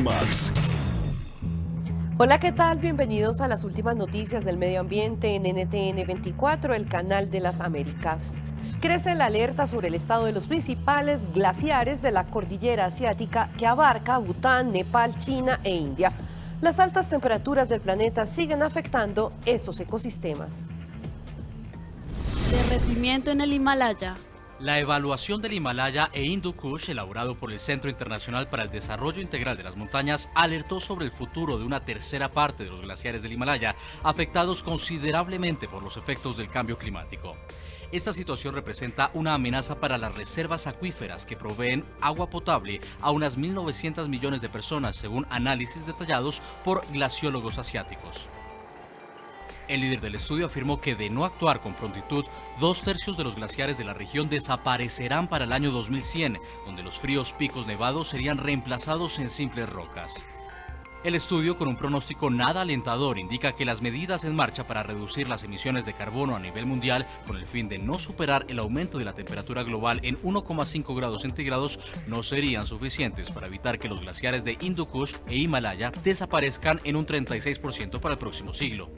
Clímax. Hola, ¿qué tal? Bienvenidos a las últimas noticias del medio ambiente en NTN 24, el canal de las Américas. Crece la alerta sobre el estado de los principales glaciares de la cordillera asiática que abarca Bután, Nepal, China e India. Las altas temperaturas del planeta siguen afectando esos ecosistemas. Derretimiento en el Himalaya. La evaluación del Himalaya e Hindu Kush, elaborado por el Centro Internacional para el Desarrollo Integral de las Montañas, alertó sobre el futuro de una tercera parte de los glaciares del Himalaya, afectados considerablemente por los efectos del cambio climático. Esta situación representa una amenaza para las reservas acuíferas que proveen agua potable a unas 1.900 millones de personas, según análisis detallados por glaciólogos asiáticos. El líder del estudio afirmó que de no actuar con prontitud, 2/3 de los glaciares de la región desaparecerán para el año 2100, donde los fríos picos nevados serían reemplazados en simples rocas. El estudio, con un pronóstico nada alentador, indica que las medidas en marcha para reducir las emisiones de carbono a nivel mundial, con el fin de no superar el aumento de la temperatura global en 1,5 grados centígrados, no serían suficientes para evitar que los glaciares de Hindu Kush e Himalaya desaparezcan en un 36% para el próximo siglo.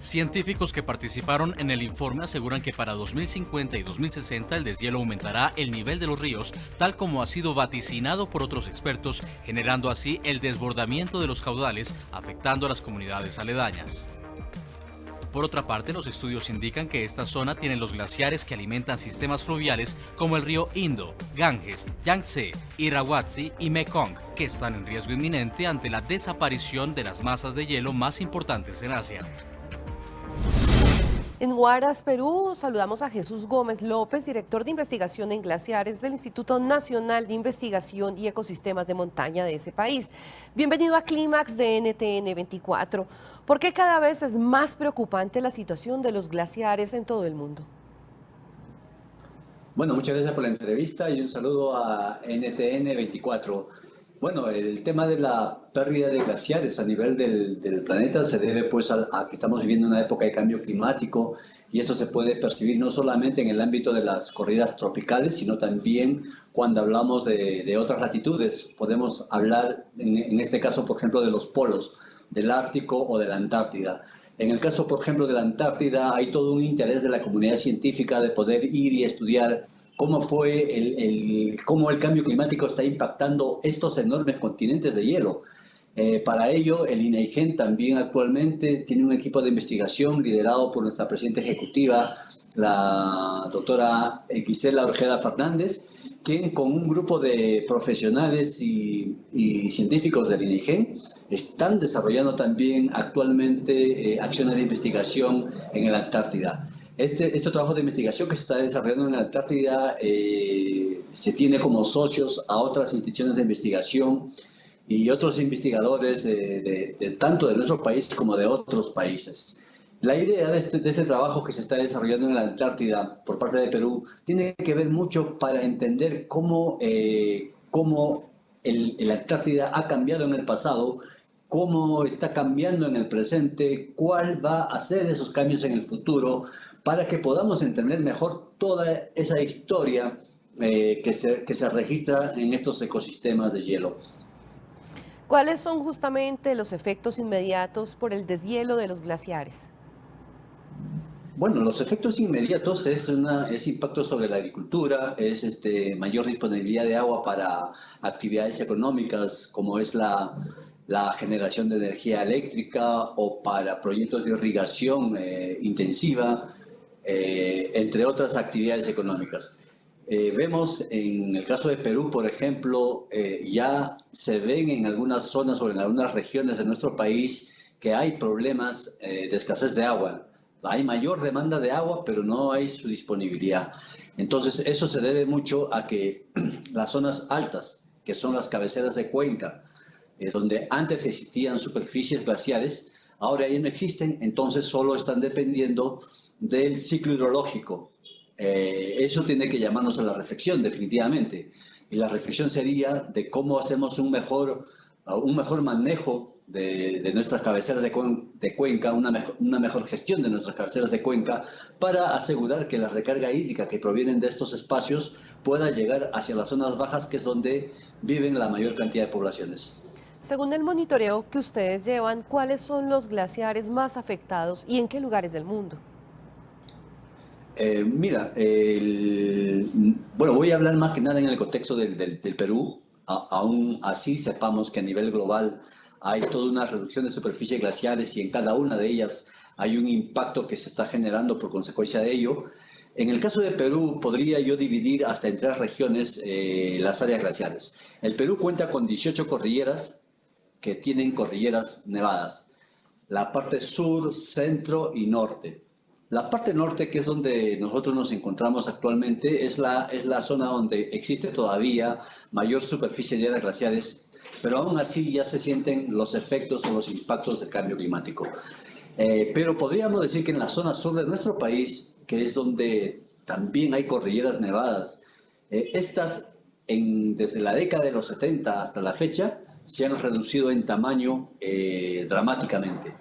Científicos que participaron en el informe aseguran que para 2050 y 2060 el deshielo aumentará el nivel de los ríos, tal como ha sido vaticinado por otros expertos, generando así el desbordamiento de los caudales, afectando a las comunidades aledañas. Por otra parte, los estudios indican que esta zona tiene los glaciares que alimentan sistemas fluviales como el río Indo, Ganges, Yangtze, Irrawaddy y Mekong, que están en riesgo inminente ante la desaparición de las masas de hielo más importantes en Asia. En Huaraz, Perú, saludamos a Jesús Gómez López, director de investigación en glaciares del Instituto Nacional de Investigación y Ecosistemas de Montaña de ese país. Bienvenido a Clímax de NTN 24. ¿Por qué cada vez es más preocupante la situación de los glaciares en todo el mundo? Bueno, muchas gracias por la entrevista y un saludo a NTN 24. Bueno, el tema de la pérdida de glaciares a nivel del planeta se debe pues a que estamos viviendo una época de cambio climático, y esto se puede percibir no solamente en el ámbito de las corridas tropicales, sino también cuando hablamos de otras latitudes. Podemos hablar en este caso, por ejemplo, de los polos, del Ártico o de la Antártida. En el caso, por ejemplo, de la Antártida, hay todo un interés de la comunidad científica de poder ir y estudiar cómo cómo el cambio climático está impactando estos enormes continentes de hielo. Para ello, el INAIGEN también actualmente tiene un equipo de investigación liderado por nuestra presidenta ejecutiva, la doctora Gisela Orjeda Fernández, quien con un grupo de profesionales y científicos del INAIGEN están desarrollando también actualmente acciones de investigación en la Antártida. Este trabajo de investigación que se está desarrollando en la Antártida se tiene como socios a otras instituciones de investigación y otros investigadores tanto de nuestro país como de otros países. La idea de este trabajo que se está desarrollando en la Antártida por parte de Perú tiene que ver mucho para entender cómo la Antártida ha cambiado en el pasado, cómo está cambiando en el presente, cuál va a ser esos cambios en el futuro, para que podamos entender mejor toda esa historia que se registra en estos ecosistemas de hielo. ¿Cuáles son justamente los efectos inmediatos por el deshielo de los glaciares? Bueno, los efectos inmediatos es impacto sobre la agricultura, es mayor disponibilidad de agua para actividades económicas como es la generación de energía eléctrica o para proyectos de irrigación intensiva, entre otras actividades económicas. Vemos en el caso de Perú, por ejemplo, ya se ven en algunas zonas o en algunas regiones de nuestro país que hay problemas de escasez de agua. Hay mayor demanda de agua, pero no hay su disponibilidad. Entonces, eso se debe mucho a que las zonas altas, que son las cabeceras de cuenca, donde antes existían superficies glaciares, ahora ya no existen, entonces solo están dependiendo del ciclo hidrológico. Eso tiene que llamarnos a la reflexión, definitivamente. Y la reflexión sería de cómo hacemos un mejor manejo de nuestras cabeceras de cuenca, una mejor gestión de nuestras cabeceras de cuenca, para asegurar que la recarga hídrica que provienen de estos espacios pueda llegar hacia las zonas bajas, que es donde viven la mayor cantidad de poblaciones. Según el monitoreo que ustedes llevan, ¿cuáles son los glaciares más afectados y en qué lugares del mundo? Mira, bueno, voy a hablar más que nada en el contexto del Perú. Aún así sepamos que a nivel global hay toda una reducción de superficie glaciares y en cada una de ellas hay un impacto que se está generando por consecuencia de ello. En el caso de Perú, podría yo dividir hasta en tres regiones las áreas glaciares. El Perú cuenta con 18 cordilleras que tienen cordilleras nevadas. La parte sur, centro y norte. La parte norte, que es donde nosotros nos encontramos actualmente, es la zona donde existe todavía mayor superficie de áreas glaciares, pero aún así ya se sienten los efectos o los impactos del cambio climático. Pero podríamos decir que en la zona sur de nuestro país, que es donde también hay cordilleras nevadas, estas desde la década de los 70 hasta la fecha se han reducido en tamaño dramáticamente.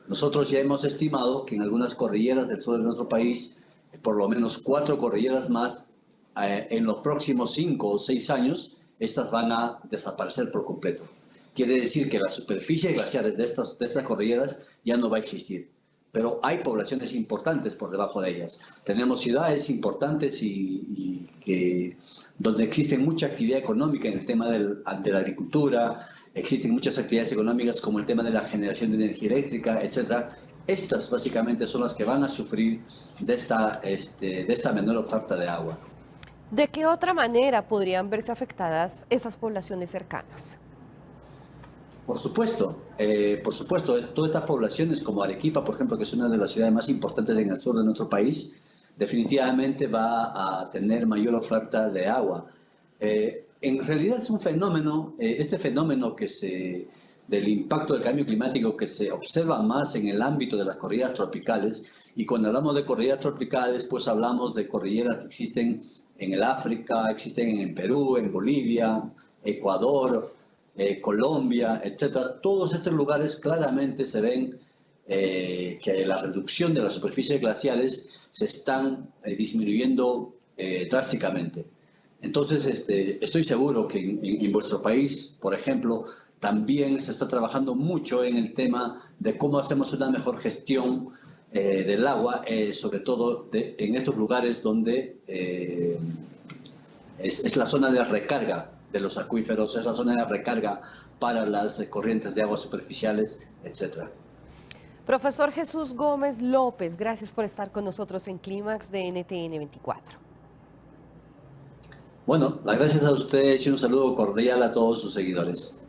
Nosotros ya hemos estimado que en algunas cordilleras del sur de nuestro país, por lo menos 4 cordilleras más, en los próximos 5 o 6 años, estas van a desaparecer por completo. Quiere decir que la superficie glacial de estas cordilleras ya no va a existir. Pero hay poblaciones importantes por debajo de ellas. Tenemos ciudades importantes donde existe mucha actividad económica en el tema de la agricultura, existen muchas actividades económicas como el tema de la generación de energía eléctrica, etc. Estas básicamente son las que van a sufrir de esta menor oferta de agua. ¿De qué otra manera podrían verse afectadas esas poblaciones cercanas? Por supuesto, todas estas poblaciones como Arequipa, por ejemplo, que es una de las ciudades más importantes en el sur de nuestro país, definitivamente va a tener mayor oferta de agua. En realidad es un fenómeno, este fenómeno del impacto del cambio climático que se observa más en el ámbito de las cordilleras tropicales, y cuando hablamos de cordilleras tropicales, pues hablamos de cordilleras que existen en el África, existen en Perú, en Bolivia, Ecuador, Colombia, etcétera. Todos estos lugares claramente se ven que la reducción de las superficies glaciales se están disminuyendo drásticamente. Entonces, estoy seguro que en vuestro país, por ejemplo, también se está trabajando mucho en el tema de cómo hacemos una mejor gestión del agua, sobre todo en estos lugares donde es la zona de recarga de los acuíferos, es la zona de recarga para las corrientes de aguas superficiales, etc. Profesor Jesús Gómez López, gracias por estar con nosotros en Clímax de NTN 24. Bueno, las gracias a ustedes y un saludo cordial a todos sus seguidores.